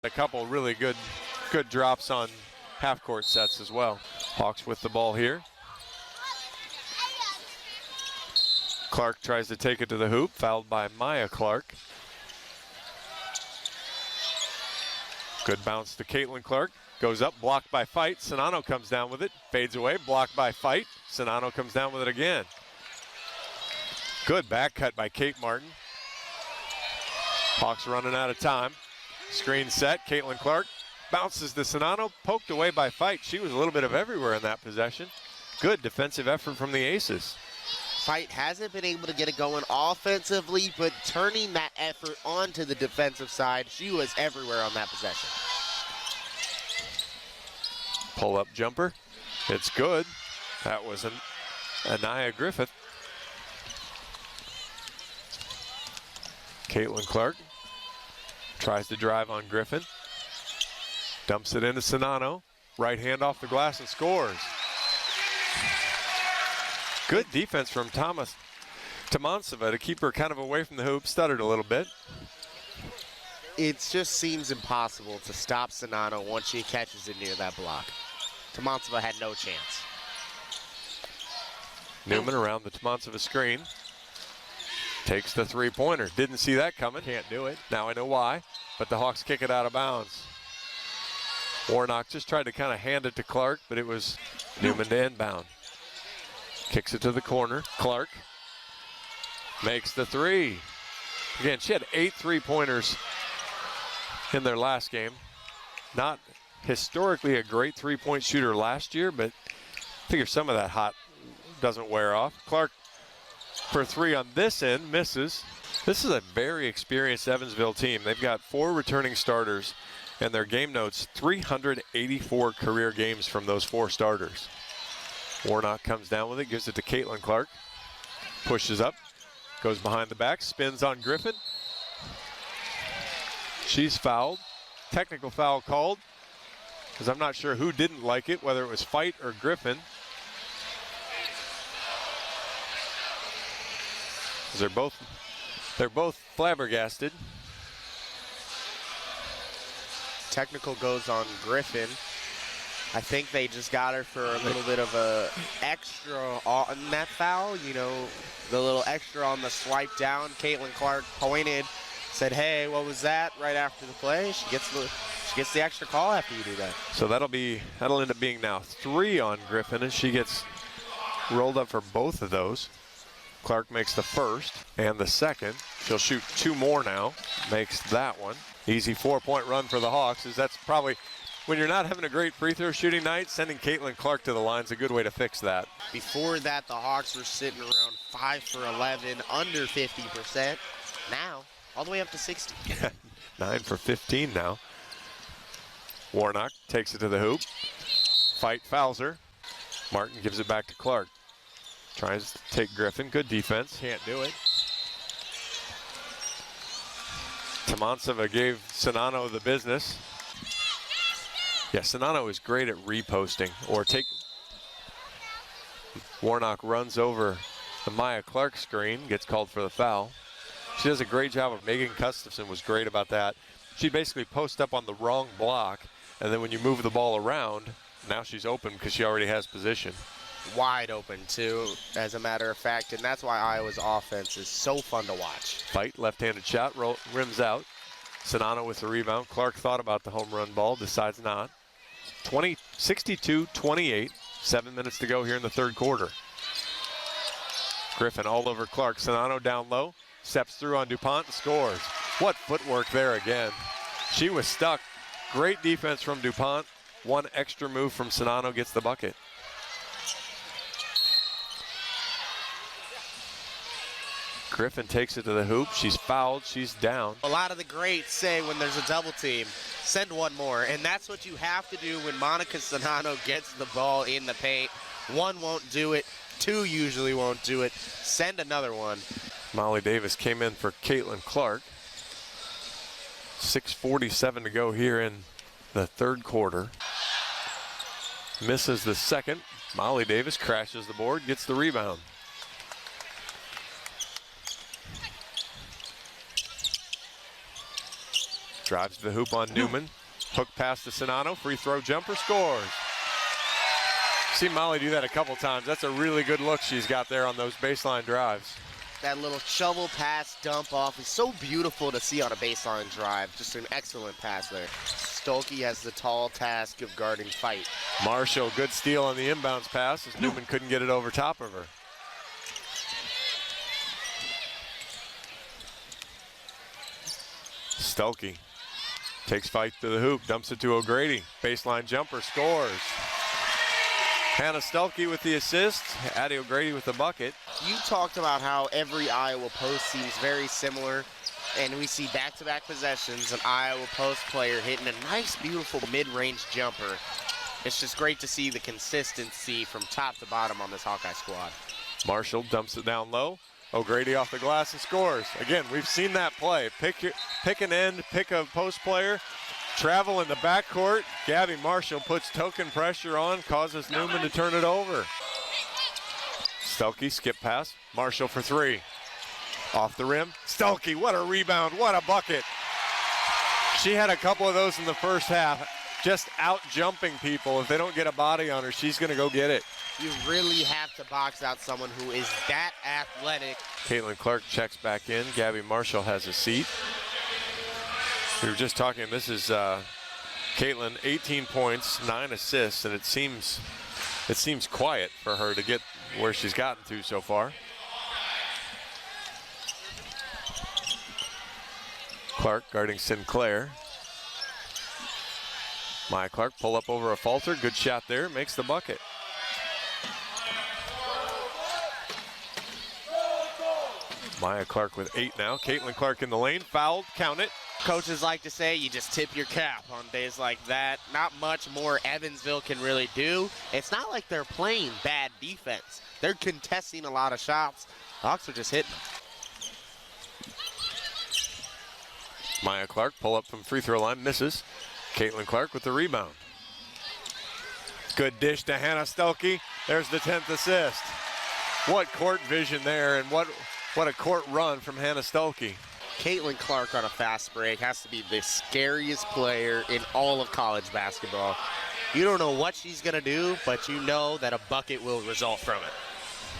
A couple really good drops on half-court sets as well. Hawks with the ball here. Clark tries to take it to the hoop, fouled by Maya Clark. Good bounce to Caitlin Clark. Goes up, blocked by Fight. Sonano comes down with it, fades away, blocked by Fight. Sonano comes down with it again. Good back cut by Kate Martin. Hawks running out of time. Screen set, Caitlin Clark bounces to Sonano, poked away by Fight. She was a little bit of everywhere in that possession. Good defensive effort from the Aces. Fight hasn't been able to get it going offensively, but turning that effort onto the defensive side, she was everywhere on that possession. Pull-up jumper. It's good. That was Anaya Griffith. Caitlin Clark tries to drive on Griffin. Dumps it into Sonano. Right hand off the glass and scores. Good defense from Tomansova to keep her kind of away from the hoop. Stuttered a little bit. It just seems impossible to stop Sonano once she catches it near that block. Tomansova had no chance. Newman around the Tomansova screen. Takes the three-pointer. Didn't see that coming. Can't do it. Now I know why. But the Hawks kick it out of bounds. Warnock just tried to kind of hand it to Clark, but it was Newman to inbound. Kicks it to the corner. Clark makes the three. Again, she had 8 three-pointers in their last game. Not historically a great three-point shooter last year, but I figure some of that hot doesn't wear off. Clark for 3 on this end, misses. This is a very experienced Evansville team. They've got 4 returning starters, and their game notes 384 career games from those 4 starters. Warnock comes down with it, gives it to Caitlin Clark. Pushes up, goes behind the back, spins on Griffin. She's fouled. Technical foul called, because I'm not sure who didn't like it, whether it was Fight or Griffin. They're both flabbergasted. Technical goes on Griffin. I think they just got her for a little bit of a extra on that foul. You know, the little extra on the swipe down. Caitlin Clark pointed, said, "Hey, what was that?" Right after the play. She gets the extra call after you do that. So that'll end up being now 3 on Griffin, and she gets rolled up for both of those. Clark makes the first and the second. She'll shoot 2 more now. Makes that one. Easy 4-point run for the Hawks. That's probably, when you're not having a great free throw shooting night, sending Caitlin Clark to the line is a good way to fix that. Before that, the Hawks were sitting around 5 for 11, under 50%. Now, all the way up to 60. 9 for 15 now. Warnock takes it to the hoop. Fight fouls her. Martin gives it back to Clark. Tries to take Griffin. Good defense. Can't do it. Tomansova gave Sonano the business. Yeah, Sonano is great at reposting or take. Warnock runs over the Maya Clark screen, gets called for the foul. She does a great job of, Megan Gustafson was great about that. She'd basically post up on the wrong block, and then when you move the ball around, now she's open because she already has position. Wide open, too, as a matter of fact, and that's why Iowa's offense is so fun to watch. Fight, left-handed shot, rims out. Sonano with the rebound. Clark thought about the home run ball, decides not. 62-28, 7 minutes to go here in the third quarter. Griffin all over Clark. Sonano down low, steps through on DuPont and scores. What footwork there again. She was stuck. Great defense from DuPont. One extra move from Sonano gets the bucket. Griffin takes it to the hoop. She's fouled. She's down. A lot of the greats say when there's a double team, send one more. And that's what you have to do when Monica Sonano gets the ball in the paint. 1 won't do it. 2 usually won't do it. Send another one. Molly Davis came in for Caitlin Clark. 6:47 to go here in the third quarter. Misses the second. Molly Davis crashes the board, gets the rebound. Drives to the hoop on Newman. Hook pass to Sonano. Free throw jumper, scores. Seen Molly do that a couple times. That's a really good look she's got there on those baseline drives. That little shovel pass dump off is so beautiful to see on a baseline drive. Just an excellent pass there. Stuelke has the tall task of guarding Fight. Marshall, good steal on the inbounds pass as Newman couldn't get it over top of her. Stuelke takes Fight to the hoop, dumps it to O'Grady. Baseline jumper, scores. Hannah Stuelke with the assist, Addie O'Grady with the bucket. You talked about how every Iowa post seems very similar, and we see back-to-back possessions, an Iowa post player hitting a nice, beautiful mid-range jumper. It's just great to see the consistency from top to bottom on this Hawkeye squad. Marshall dumps it down low. O'Grady off the glass and scores. Again, we've seen that play. Pick an end, pick a post player, travel in the backcourt. Gabby Marshall puts token pressure on, causes Newman to turn it over. Stuelke, skip pass. Marshall for three. Off the rim. Stuelke, what a rebound, what a bucket. She had a couple of those in the first half, just out jumping people. If they don't get a body on her, she's going to go get it. You really have to box out someone who is that athletic. Caitlin Clark checks back in. Gabby Marshall has a seat. We were just talking, this is Caitlin, 18 points, 9 assists, and it seems quiet for her to get where she's gotten to so far. Clark guarding Sinclair. Maya Clark pull up over a falter, good shot there, makes the bucket. Maya Clark with 8 now. Caitlin Clark in the lane, fouled, count it. Coaches like to say you just tip your cap on days like that. Not much more Evansville can really do. It's not like they're playing bad defense. They're contesting a lot of shots. Hawks are just hitting them. Maya Clark pull up from free throw line, misses. Caitlin Clark with the rebound. Good dish to Hannah Stuelke. There's the 10th assist. What court vision there, and what a court run from Hannah Stuelke. Caitlin Clark on a fast break has to be the scariest player in all of college basketball. You don't know what she's going to do, but you know that a bucket will result from it.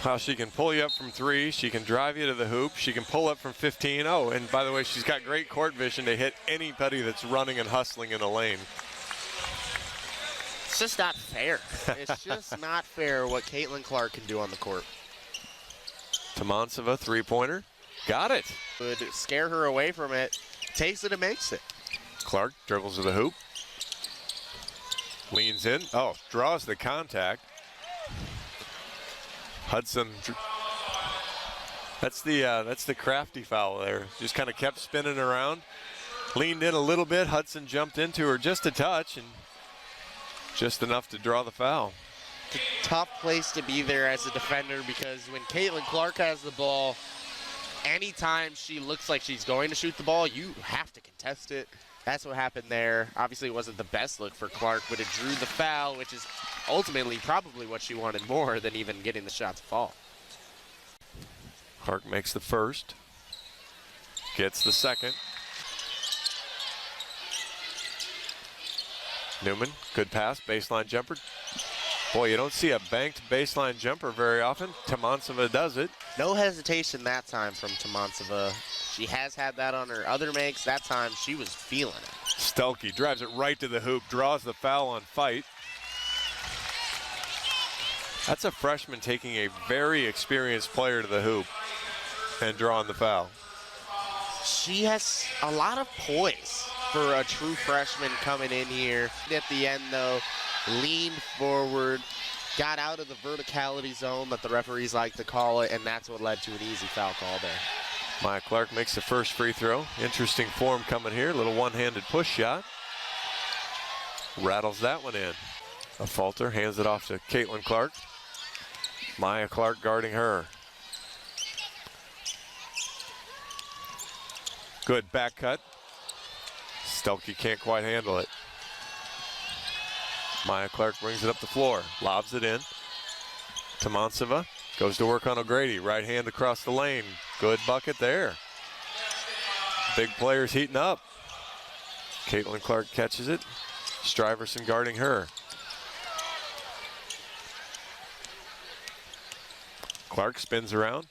How she can pull you up from 3, she can drive you to the hoop, she can pull up from 15. Oh, and by the way, she's got great court vision to hit anybody that's running and hustling in the lane. It's just not fair. It's just not fair what Caitlin Clark can do on the court. Tomansova, three-pointer. Got it. Would scare her away from it. Takes it and makes it. Clark Dribbles to the hoop. Leans in. Oh, draws the contact. Hudson. That's the crafty foul there. Just kind of kept spinning around. Leaned in a little bit. Hudson jumped into her just a touch and just enough to draw the foul. It's a tough place to be there as a defender, because when Caitlin Clark has the ball, anytime she looks like she's going to shoot the ball, you have to contest it. That's what happened there. Obviously, it wasn't the best look for Clark, but it drew the foul, which is ultimately probably what she wanted more than even getting the shot to fall. Clark makes the first. Gets the second. Newman, good pass, baseline jumper. Boy, you don't see a banked baseline jumper very often. Tomansova does it. No hesitation that time from Tomansova. She has had that on her other makes. That time she was feeling it. Stuelke drives it right to the hoop, draws the foul on Fight. That's a freshman taking a very experienced player to the hoop and drawing the foul. She has a lot of poise for a true freshman coming in here. At the end, though, leaned forward, got out of the verticality zone that the referees like to call it, and that's what led to an easy foul call there. Maya Clark makes the first free throw. Interesting form coming here. A little one-handed push shot. Rattles that one in. A falter, hands it off to Caitlin Clark. Maya Clark guarding her. Good back cut. Stuelke can't quite handle it. Maya Clark brings it up the floor, lobs it in. Tomansova goes to work on O'Grady. Right hand across the lane. Good bucket there. Big players heating up. Caitlin Clark catches it. Stuyvesant guarding her. Clark spins around.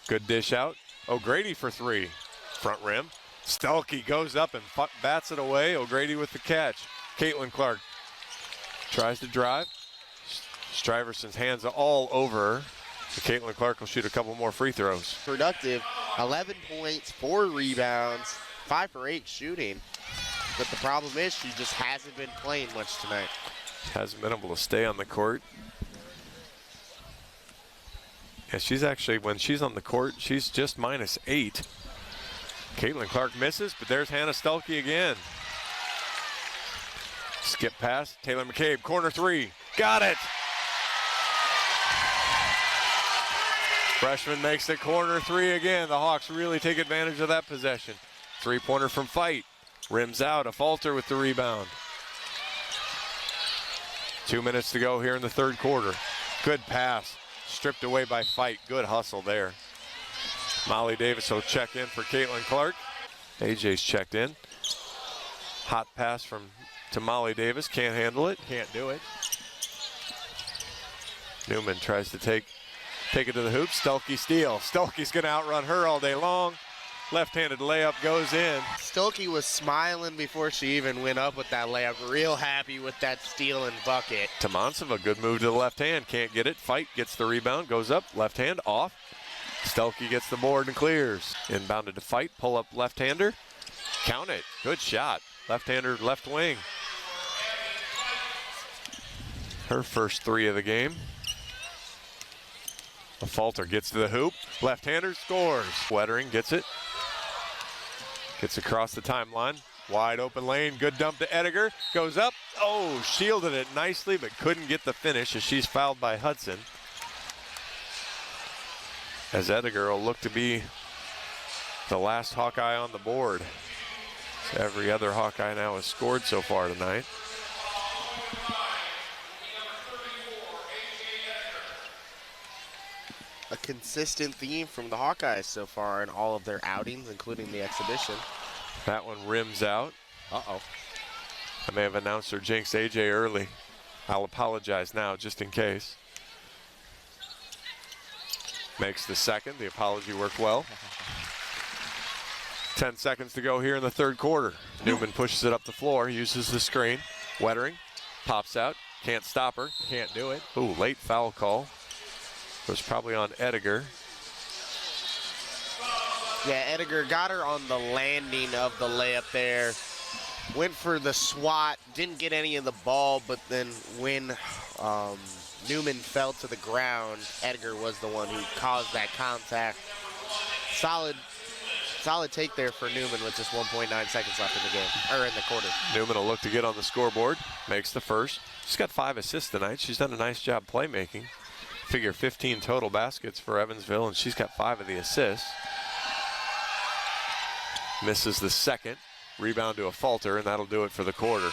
Good dish out. O'Grady for three. Front rim. Stuelke goes up and bats it away. O'Grady with the catch. Caitlin Clark tries to drive. Stuyvesant's hands are all over her. So Caitlin Clark will shoot a couple more free throws. Productive. 11 points, 4 rebounds, 5 for 8 shooting. But the problem is she just hasn't been playing much tonight. Hasn't been able to stay on the court. Yeah, she's actually, when she's on the court, she's just -8. Caitlin Clark misses, but there's Hannah Stuelke again. Skip pass, Taylor McCabe, corner three. Got it! Freshman makes the corner three again. The Hawks really take advantage of that possession. Three-pointer from Fight. Rims out, a Falter with the rebound. 2 minutes to go here in the third quarter. Good pass, stripped away by Fight. Good hustle there. Molly Davis will check in for Caitlin Clark. AJ's checked in. Hot pass to Molly Davis, can't handle it. Can't do it. Newman tries to take it to the hoop. Stuelke steal. Stuelke's gonna outrun her all day long. Left-handed layup goes in. Stuelke was smiling before she even went up with that layup. Real happy with that steal and bucket. Tomansova, good move to the left hand. Can't get it. Fight gets the rebound. Goes up. Left hand off. Stuelke gets the board and clears. Inbounded to Fight. Pull up left-hander. Count it. Good shot. Left-hander, left wing. Her first three of the game. A Falter gets to the hoop. Left-hander scores. Wettering gets it. Gets across the timeline. Wide open lane. Good dump to Ediger. Goes up. Oh, shielded it nicely, but couldn't get the finish as she's fouled by Hudson. As Ediger will look to be the last Hawkeye on the board. So every other Hawkeye now has scored so far tonight. A consistent theme from the Hawkeyes so far in all of their outings, including the exhibition. That one rims out. Uh-oh. I may have announced or jinxed AJ early. I'll apologize now just in case. Makes the second. The apology worked well. 10 seconds to go here in the third quarter. Newman pushes it up the floor, uses the screen. Wettering, pops out, can't stop her. Can't do it. Ooh, late foul call. It was probably on Ediger. Yeah, Ediger got her on the landing of the layup there. Went for the swat, didn't get any of the ball, but then when Newman fell to the ground, Ediger was the one who caused that contact. Solid take there for Newman with just 1.9 seconds left in the game, or in the quarter. Newman will look to get on the scoreboard, makes the first. She's got 5 assists tonight. She's done a nice job playmaking. Figure 15 total baskets for Evansville, and she's got 5 of the assists. Misses the second. Rebound to a Falter, and that'll do it for the quarter.